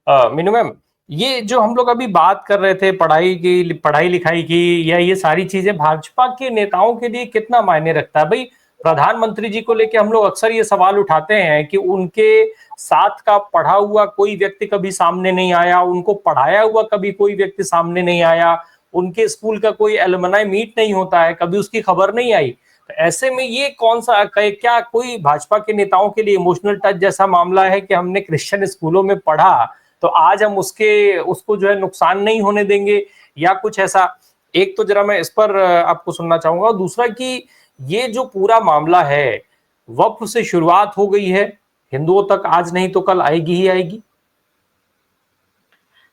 Meenu ma'am, ये जो हम लोग अभी बात कर रहे थे पढ़ाई लिखाई की, या ये सारी चीजें भाजपा के नेताओं के लिए कितना मायने रखता है भाई? प्रधानमंत्री जी को लेके हम लोग अक्सर ये सवाल उठाते हैं कि उनके साथ का पढ़ा हुआ कोई व्यक्ति कभी सामने नहीं आया, उनको पढ़ाया हुआ कभी कोई व्यक्ति सामने नहीं आया, उनके स्कूल का कोई एलुमनाई मीट नहीं होता है, कभी उसकी खबर नहीं आई। तो ऐसे में ये कौन सा क्या कोई भाजपा के नेताओं के लिए इमोशनल टच जैसा मामला है कि हमने क्रिश्चियन स्कूलों में पढ़ा तो आज हम उसको जो है नुकसान नहीं होने देंगे, या कुछ ऐसा? एक तो जरा मैं इस पर आपको सुनना चाहूंगा, और दूसरा कि ये जो पूरा मामला है वक्फ से शुरुआत हो गई है, हिंदुओं तक आज नहीं तो कल आएगी ही आएगी।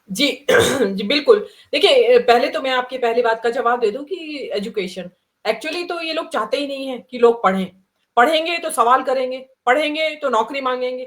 जी जी बिल्कुल। देखिए, पहले तो मैं आपकी पहली बात का जवाब दे दूं कि एजुकेशन एक्चुअली तो ये लोग चाहते ही नहीं है कि लोग पढ़ें। पढ़ेंगे तो सवाल करेंगे, पढ़ेंगे तो नौकरी मांगेंगे।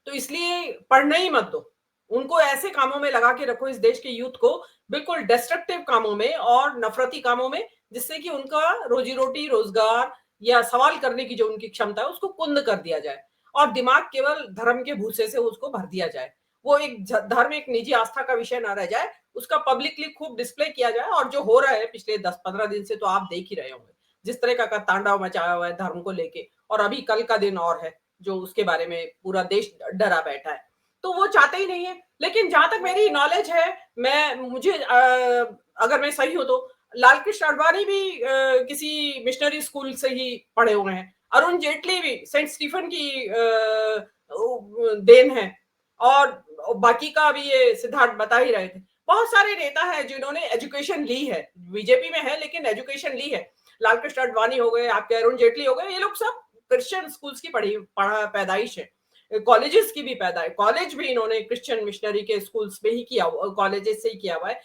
तो इसलिए पढ़ने ही मत दो। उनको ऐसे कामों में लगा के रखो, इस देश के यूथ को बिल्कुल डिस्ट्रक्टिव कामों में और नफरती कामों में, जिससे कि उनका रोजी रोटी, रोजगार या सवाल करने की जो उनकी क्षमता है उसको कुंद कर दिया जाए, और दिमाग केवल धर्म के भूसे से उसको भर दिया जाए। वो एक धर्म, एक निजी आस्था का विषय ना रह जाए, उसका पब्लिकली खूब डिस्प्ले किया जाए। और जो हो रहा है पिछले 10-15 दिन से तो आप देख ही रहे होंगे, जिस तरह का तांडव मचाया हुआ है धर्म को लेके। और अभी कल का दिन और है जो उसके बारे में पूरा देश डरा बैठा है। तो वो चाहते ही नहीं है। लेकिन जहां तक मेरी नॉलेज है, मुझे अगर मैं सही हूं तो लाल कृष्ण आडवाणी भी किसी मिशनरी स्कूल से ही पढ़े हुए हैं। अरुण जेटली भी सेंट स्टीफन की देन है। और बाकी का अभी ये सिद्धार्थ बता ही रहे थे, बहुत सारे नेता हैं जिन्होंने एजुकेशन ली है, बीजेपी में है लेकिन एजुकेशन ली है। लाल कृष्ण आडवाणी हो गए, आपके अरुण जेटली हो गए, ये लोग सब क्रिश्चियन स्कूल्स की पढ़ा पैदाइश है। कॉलेजेस की भी कॉलेज भी इन्होंने क्रिश्चियन मिशनरी के स्कूल्स में ही किया, कॉलेजेस से ही किया हुआ है।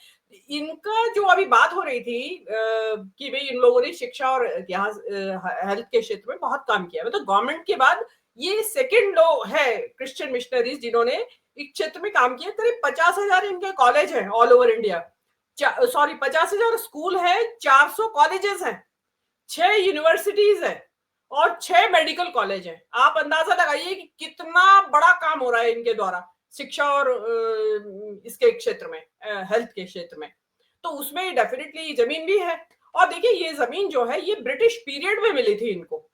इनका जो अभी बात हो रही थी कि भाई इन लोगों ने शिक्षा और इतिहास, हेल्थ के क्षेत्र में बहुत काम किया, मतलब गवर्नमेंट के बाद ये सेकंड लो है क्रिश्चियन मिशनरीज जिन्होंने इस क्षेत्र में काम किया। करीब 50,000 इनके कॉलेज हैं all over India. Sorry, 50,000 school है, 400 कॉलेजेस हैं, 6 यूनिवर्सिटीज है और 6 मेडिकल कॉलेज हैं। आप अंदाजा लगाइए कि कितना बड़ा काम हो रहा है इनके द्वारा शिक्षा और इसके क्षेत्र में, हेल्थ के क्षेत्र में। तो उसमें डेफिनेटली जमीन भी है। और देखिए, ये जमीन जो है ये ब्रिटिश पीरियड में मिली थी इनको।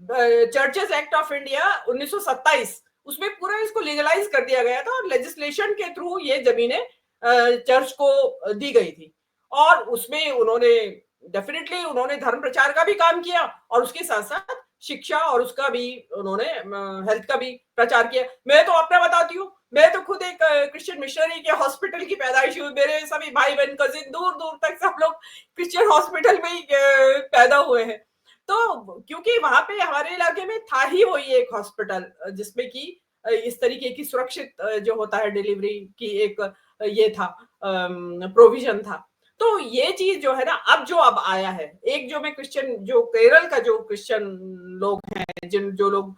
चर्चेस एक्ट ऑफ इंडिया 1927, उसमें पूरा इसको लीगलाइज कर दिया गया था और लेजिस्लेशन के थ्रू ये जमीनें चर्च को दी गई थी। और उसमें उन्होंने डेफिनेटली उन्होंने धर्म प्रचार का भी काम किया और उसके साथ साथ शिक्षा और उसका भी उन्होंने हेल्थ का भी प्रचार किया। मैं तो अपना बताती हूँ, मैं तो खुद एक क्रिश्चियन मिशनरी के हॉस्पिटल की पैदाइश हुई। मेरे सभी भाई बहन कजिन दूर दूर तक सब लोग क्रिश्चियन हॉस्पिटल में ही पैदा हुए हैं। तो क्योंकि वहां पे हमारे इलाके में था ही वही एक हॉस्पिटल जिसमें कि इस तरीके की सुरक्षित जो होता है डिलीवरी की एक ये था, प्रोविजन था। तो ये चीज जो है ना, अब आया है, एक जो मैं क्रिश्चियन, जो केरल का जो क्रिश्चियन लोग हैं, जो लोग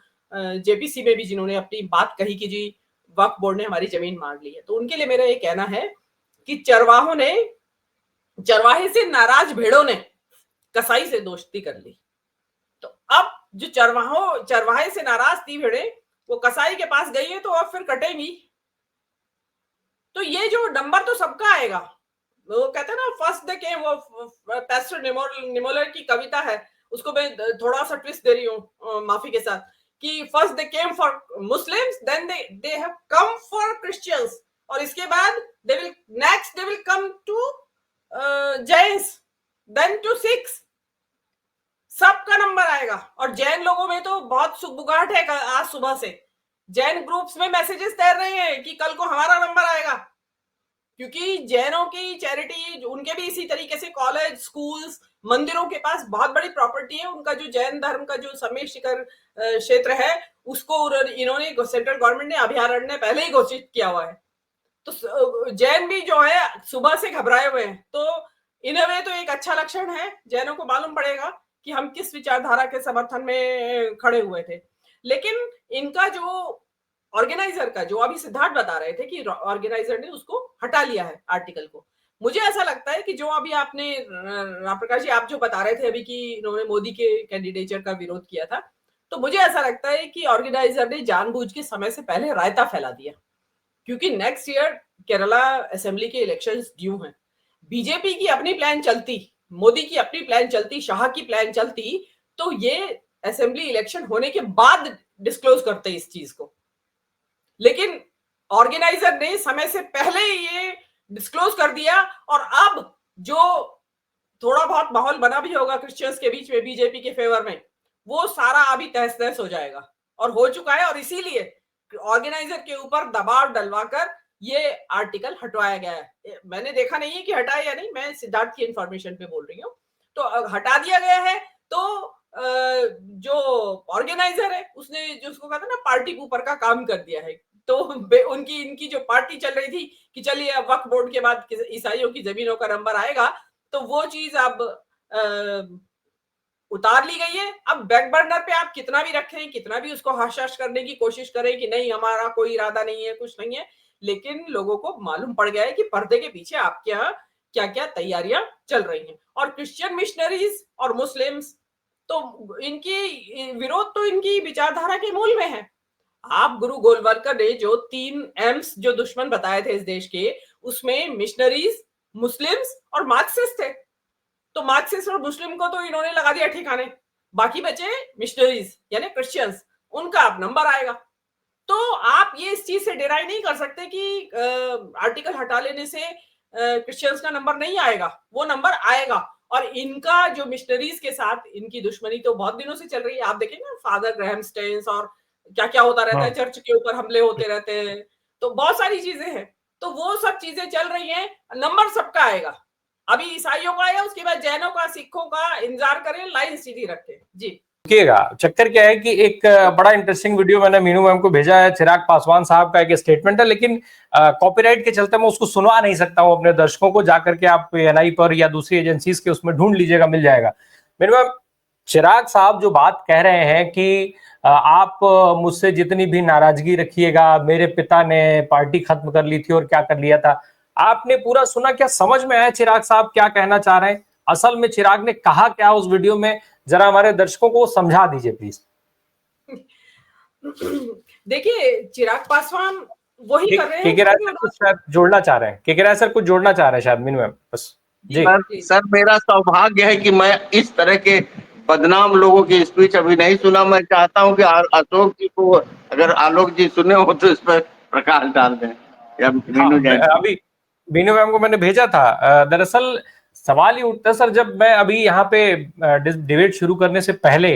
जेपीसी में भी जिन्होंने अपनी बात कही कि जी वक्फ बोर्ड ने हमारी जमीन मांग ली है, तो उनके लिए मेरा ये कहना है कि चरवाहे से नाराज भेड़ों ने कसाई से दोस्ती कर ली। तो अब जो चरवाहे से नाराज थी भेड़े, वो कसाई के पास गई है तो अब फिर कटेंगी। तो ये जो नंबर तो सबका आएगा। वो कहते हैं ना, फर्स्ट डे केम, वो पैस्टर निमोलर की कविता है, उसको मैं थोड़ा सा ट्विस्ट दे रही हूँ माफी के साथ, कि first they came for Muslims, then they have come for Christians, और इसके बाद they will come to Jains, then to Sikhs. सबका नंबर आएगा। और जैन लोगों में तो बहुत सुगबुगाहट है। आज सुबह से जैन ग्रुप्स में मैसेजेस तैर रहे हैं कि कल को हमारा नंबर आएगा, क्योंकि जैनों की चैरिटी, उनके भी इसी तरीके से कॉलेज, स्कूल्स, मंदिरों के पास बहुत बड़ी प्रॉपर्टी है। उनका जो जैन धर्म का जो समीर शिखर क्षेत्र है, उसको इन्होंने, सेंट्रल गवर्नमेंट ने अभयारण्य पहले ही घोषित किया हुआ है। तो जैन भी जो है सुबह से घबराए हुए हैं। तो इन अ वे तो एक अच्छा लक्षण है, जैनों को मालूम पड़ेगा कि हम किस विचारधारा के समर्थन में खड़े हुए थे। लेकिन इनका जो ऑर्गेनाइजर का, जो अभी सिद्धार्थ बता रहे थे कि ऑर्गेनाइजर ने उसको हटा लिया है आर्टिकल को, मुझे ऐसा लगता है कि जो अभी आपने राम प्रकाश जी, आप जो बता रहे थे अभी कि इन्होंने मोदी के कैंडिडेचर का विरोध किया था, तो मुझे ऐसा लगता है कि ऑर्गेनाइजर ने जानबूझ के समय से पहले रायता फैला दिया, क्योंकि नेक्स्ट ईयर केरला असेंबली के इलेक्शंस ड्यू हैं। बीजेपी की अपनी प्लान चलती, मोदी की अपनी प्लान चलती, शाह की प्लान चलती, तो ये असेंबली इलेक्शन होने के बाद डिस्क्लोज करते इस चीज को, लेकिन ऑर्गेनाइजर ने समय से पहले ये डिस्क्लोज कर दिया। और अब जो थोड़ा बहुत माहौल बना भी होगा क्रिश्चियंस के बीच में बीजेपी के फेवर में, वो सारा अभी तहस नहस हो जाएगा और हो चुका है। और इसीलिए ऑर्गेनाइजर के ऊपर दबाव डलवाकर ये आर्टिकल हटवाया गया है। मैंने देखा नहीं है कि हटाया या नहीं, मैं सिद्धार्थ की इंफॉर्मेशन पे बोल रही हूँ। तो हटा दिया गया है। तो जो ऑर्गेनाइजर है उसने जो उसको कहता है ना पार्टी ऊपर का काम कर दिया है। तो उनकी इनकी जो पार्टी चल रही थी कि चलिए अब वक्फ बोर्ड के बाद ईसाइयों की जमीनों का नंबर आएगा, तो वो चीज अब उतार ली गई है। अब बैक बर्नर पे आप कितना भी रखें, कितना भी उसको हाश करने की कोशिश करें कि नहीं हमारा कोई इरादा नहीं है, कुछ नहीं है, लेकिन लोगों को मालूम पड़ गया है कि पर्दे के पीछे आपके यहाँ क्या क्या तैयारियां चल रही हैं। और क्रिश्चियन मिशनरीज और मुस्लिम्स तो इनकी विरोध तो इनकी विचारधारा के मूल में है। आप गुरु गोलवलकर ने जो 3 एम्स जो दुश्मन बताए थे इस देश के, उसमें मिशनरीज, मुस्लिम्स और मार्क्सिस्ट थे। तो मार्क्सिस्ट और मुस्लिम को तो इन्होंने लगा दिया ठिकाने, बाकी बचे मिशनरीज यानी क्रिश्चियंस, उनका अब नंबर आएगा। तो आप ये इस चीज से डिराई नहीं कर सकते कि आर्टिकल हटा लेने से क्रिश्चियंस का नंबर नहीं आएगा, वो नंबर आएगा। और इनका जो मिशनरीज के साथ इनकी दुश्मनी तो बहुत दिनों से चल रही है। आप देखें ना फादर ग्रैहम स्टेन्स और क्या क्या होता रहता है, चर्च के ऊपर हमले होते रहते हैं, तो बहुत सारी चीजें हैं। तो वो सब चीजें चल रही हैं, नंबर सबका आएगा। अभी ईसाइयों का आया, उसके बाद जैनों का, सिखों का इंतजार करें, लाइन सीधी रखें जी। देखिएगा चक्कर क्या है कि एक बड़ा इंटरेस्टिंग वीडियो मैंने मीनू मैम को भेजा है, चिराग पासवान साहब का एक स्टेटमेंट है, लेकिन कॉपीराइट के चलते मैं उसको सुनवा नहीं सकता हूं अपने दर्शकों को। जाकर के आप एनआई पर या दूसरी एजेंसीज के उसमें ढूंढ लीजिएगा, मिल जाएगा। मीनू मैम, चिराग साहब जो बात कह रहे हैं कि आप मुझसे जितनी भी नाराजगी रखिएगा, मेरे पिता ने पार्टी खत्म कर ली थी और क्या कर लिया था, आपने पूरा सुना? क्या समझ में आया चिराग साहब क्या कहना चाह रहे हैं? असल में चिराग ने कहा क्या उस वीडियो में, जरा हमारे दर्शकों को समझा दीजिए प्लीज। देखिए चिराग पासवान वही कर रहे हैं। केके राय सर कुछ शायद जोड़ना चाह रहे हैं, केके राय सर कुछ जोड़ना चाह रहे हैं शायद मीनू मैम, बस जी। सर मेरा सौभाग्य है कि मैं इस तरह के बदनाम लोगों की स्पीच अभी नहीं सुना। मैं चाहता हूं कि अशोक जी को, अगर आलोक जी सुने हो तो इस पर प्रकाश डाल दें। अभी मीनू मैम को मैंने भेजा था। दरअसल सवाल ही उठता सर, जब मैं अभी यहाँ पे डिबेट शुरू करने से पहले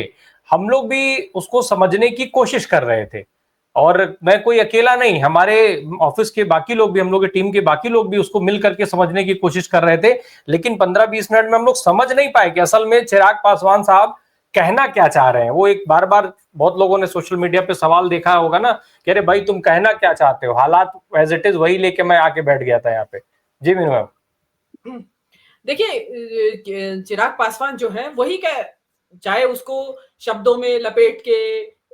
हम लोग भी उसको समझने की कोशिश कर रहे थे, और मैं कोई अकेला नहीं, हमारे ऑफिस के बाकी लोग भी, हम लोग की टीम के बाकी लोग भी उसको मिल करके समझने की कोशिश कर रहे थे। लेकिन 15-20 मिनट में हम लोग समझ नहीं पाए कि असल में चिराग पासवान साहब कहना क्या चाह रहे हैं। वो एक बार बार बहुत लोगों ने सोशल मीडिया पे सवाल देखा होगा ना कि अरे भाई तुम कहना क्या चाहते हो, हालात एज इट इज वही लेके मैं आके बैठ गया था यहाँ पे। जी मीनू मैम। देखिए चिराग पासवान जो है वही चाहे उसको शब्दों में लपेट के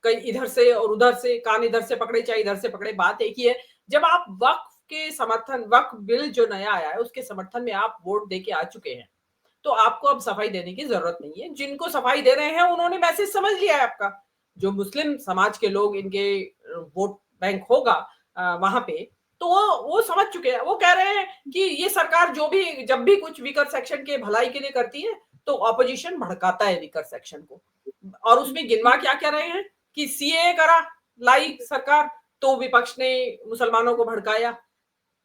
कई इधर से और उधर से, कान इधर से पकड़े चाहे इधर से पकड़े, बात एक ही है। जब आप वक्फ के समर्थन, वक्फ बिल जो नया आया है उसके समर्थन में आप वोट दे के आ चुके हैं, तो आपको अब सफाई देने की जरूरत नहीं है। जिनको सफाई दे रहे हैं उन्होंने मैसेज समझ लिया है आपका। जो मुस्लिम समाज के लोग, इनके वोट बैंक होगा वहां पे, तो वो समझ चुके हैं। वो कह रहे हैं कि ये सरकार जो भी, जब भी कुछ वीकर सेक्शन के भलाई के लिए करती है तो ऑपोजिशन भड़काता है वीकर सेक्शन को। और उसमें गिनवा क्या कह रहे हैं कि सीए करा लाई सरकार तो विपक्ष ने मुसलमानों को भड़काया,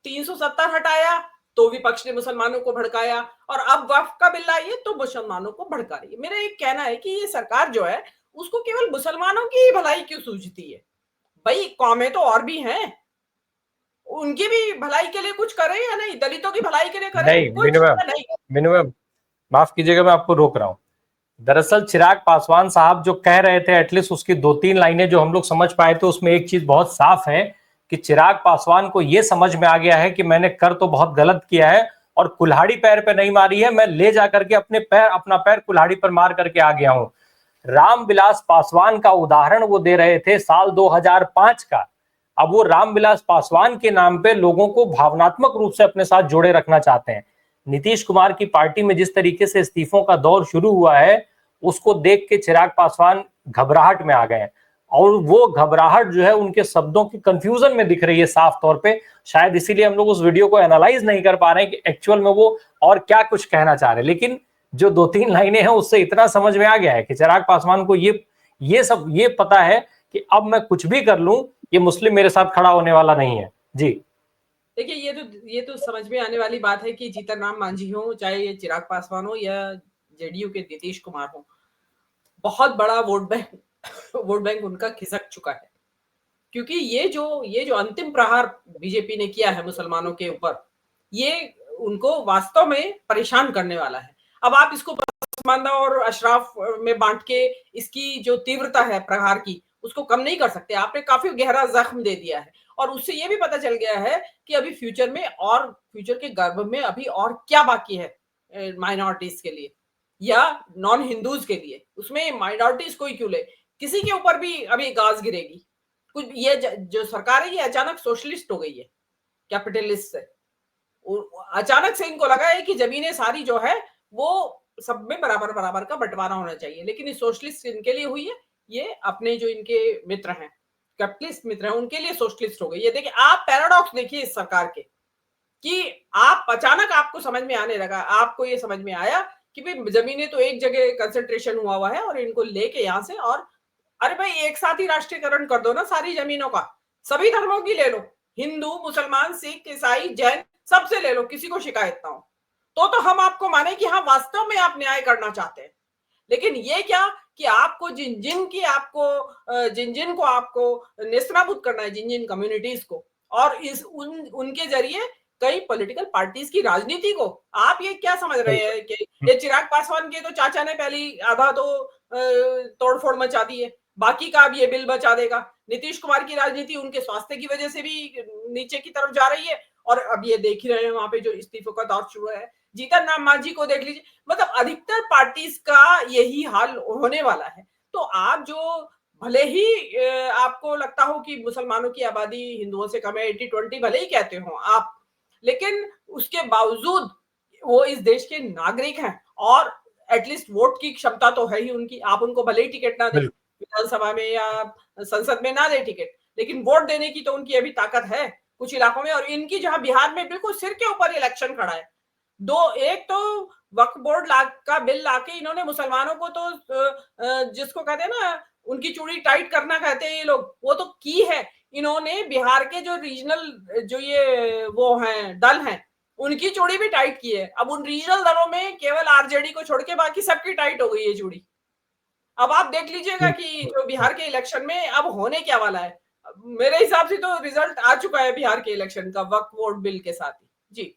370 हटाया तो विपक्ष ने मुसलमानों को भड़काया, और अब वक्फ का बिल आई है तो मुसलमानों को भड़का रही है। मेरा एक कहना है कि ये सरकार जो है उसको केवल मुसलमानों की भलाई क्यों सूझती है? भाई कौमें तो और भी हैं, उनकी भी भलाई के लिए कुछ करें या नहीं? दलितों की भलाई के लिए करें? नहीं मीनू मैम माफ कीजिएगा, मैं आपको रोक रहा हूं। दरअसल चिराग पासवान साहब जो कह रहे थे, एटलीस्ट उसकी 2-3 लाइनें जो हम लोग समझ पाए थे, उसमें एक चीज बहुत साफ है कि चिराग पासवान को यह समझ में आ गया है कि मैंने कर तो बहुत गलत किया है और कुल्हाड़ी पैर पे नहीं मारी है, मैं ले जाकर के अपना पैर कुल्हाड़ी पर मार करके आ गया हूं। रामविलास पासवान का उदाहरण वो दे रहे थे साल 2005 का। अब वो रामविलास पासवान के नाम पे लोगों को भावनात्मक रूप से अपने साथ जोड़े रखना चाहते हैं। नीतीश कुमार की पार्टी में जिस तरीके से इस्तीफों का दौर शुरू हुआ है, उसको देख के चिराग पासवान घबराहट में आ गए। और वो घबराहट जो है उनके शब्दों की कंफ्यूजन में दिख रही है साफ तौर पे। शायद इसीलिए हम लोग उस वीडियो को एनालाइज नहीं कर पा रहे हैं कि एक्चुअल में वो और क्या कुछ कहना चाह रहे हैं। लेकिन जो 2-3 लाइनें हैं उससे इतना समझ में आ गया है कि चिराग पासवान को ये पता है कि अब मैं कुछ भी कर लूं, ये मुस्लिम मेरे साथ खड़ा होने वाला नहीं है। जी देखिए, ये तो समझ में आने वाली बात है कि जीतन राम मांझी हो, चाहे ये चिराग पासवान हो या जेडीयू के नीतीश कुमार हो, बहुत बड़ा वोट बैंक उनका खिसक चुका है। क्योंकि ये जो अंतिम प्रहार बीजेपी ने किया है मुसलमानों के ऊपर, ये उनको वास्तव में परेशान करने वाला है। अब आप इसको पसमानदा और अशराफ में बांट के इसकी जो तीव्रता है प्रहार की, उसको कम नहीं कर सकते। आपने काफी गहरा जख्म दे दिया है और उससे ये भी पता चल गया है कि अभी फ्यूचर के गर्भ में अभी और क्या बाकी है माइनॉरिटीज के लिए या नॉन हिंदूज के लिए। उसमें माइनॉरिटीज कोई क्यों ले, किसी के ऊपर भी अभी गाज गिरेगी। कुछ ये जो सरकार है ये अचानक सोशलिस्ट हो गई है कैपिटलिस्ट से। अचानक से इनको लगा है कि जमीनें सारी जो है वो सब में बराबर बराबर का बंटवारा होना चाहिए, लेकिन ये सोशलिस्ट इनके लिए हुई है, ये अपने जो इनके मित्र हैं कैपिटलिस्ट मित्र हैं उनके लिए सोशलिस्ट हो गई। ये देखिए, आप पैराडॉक्स देखिए इस सरकार के कि आप अचानक आपको समझ में आने लगा, आपको ये समझ में आया कि भाई जमीनें तो एक जगह कंसंट्रेशन हुआ है और इनको लेके यहां से, और अरे भाई एक साथ ही राष्ट्रीयकरण कर दो ना सारी जमीनों का, सभी धर्मों की ले लो, हिंदू मुसलमान सिख ईसाई जैन सबसे ले लो, किसी को शिकायत ना हो, तो हम आपको माने कि हाँ वास्तव में आप न्याय करना चाहते हैं। लेकिन ये क्या कि आपको जिन जिन को आपको नेस्तनाबूद करना है, जिन जिन कम्युनिटीज को, और उनके जरिए कई पॉलिटिकल पार्टीज की राजनीति को आप ये क्या समझ रहे हैं कि ये चिराग पासवान के तो चाचा ने पहली आधा तो तोड़फोड़ मचा दी है, बाकी का अब ये बिल बचा देगा। नीतीश कुमार की राजनीति उनके स्वास्थ्य की वजह से भी नीचे की तरफ जा रही है, और अब ये देख ही रहे हैं वहां पे जो इस्तीफों का दौर शुरू है। जीतन राम मांझी को देख लीजिए, मतलब अधिकतर पार्टीज का यही हाल होने वाला है। तो आप जो भले ही आपको लगता हो कि मुसलमानों की आबादी हिंदुओं से कम है, 80-20 भले ही कहते हो आप, लेकिन उसके बावजूद वो इस देश के नागरिक हैं और एटलीस्ट वोट की क्षमता तो है ही उनकी। आप उनको भले ही टिकट ना दें विधानसभा में या संसद में ना दे टिकट, लेकिन वोट देने की तो उनकी अभी ताकत है कुछ इलाकों में। और इनकी जहां बिहार में बिल्कुल सिर के ऊपर इलेक्शन खड़ा है, एक तो वक्फ बोर्ड का बिल लाके इन्होंने मुसलमानों को तो जिसको कहते हैं ना उनकी चूड़ी टाइट करना कहते हैं ये लोग, वो तो की है इन्होंने। बिहार के जो रीजनल जो ये वो हैं दल हैं उनकी चूड़ी भी टाइट की है। अब उन रीजनल दलों में केवल आरजेडी को छोड़ के बाकी सबकी टाइट हो गई है चूड़ी। अब आप देख लीजिएगा कि जो बिहार के इलेक्शन में अब होने क्या वाला है। मेरे हिसाब से तो रिजल्ट आ चुका है बिहार के इलेक्शन का वक्फ बोर्ड बिल के साथ ही। जी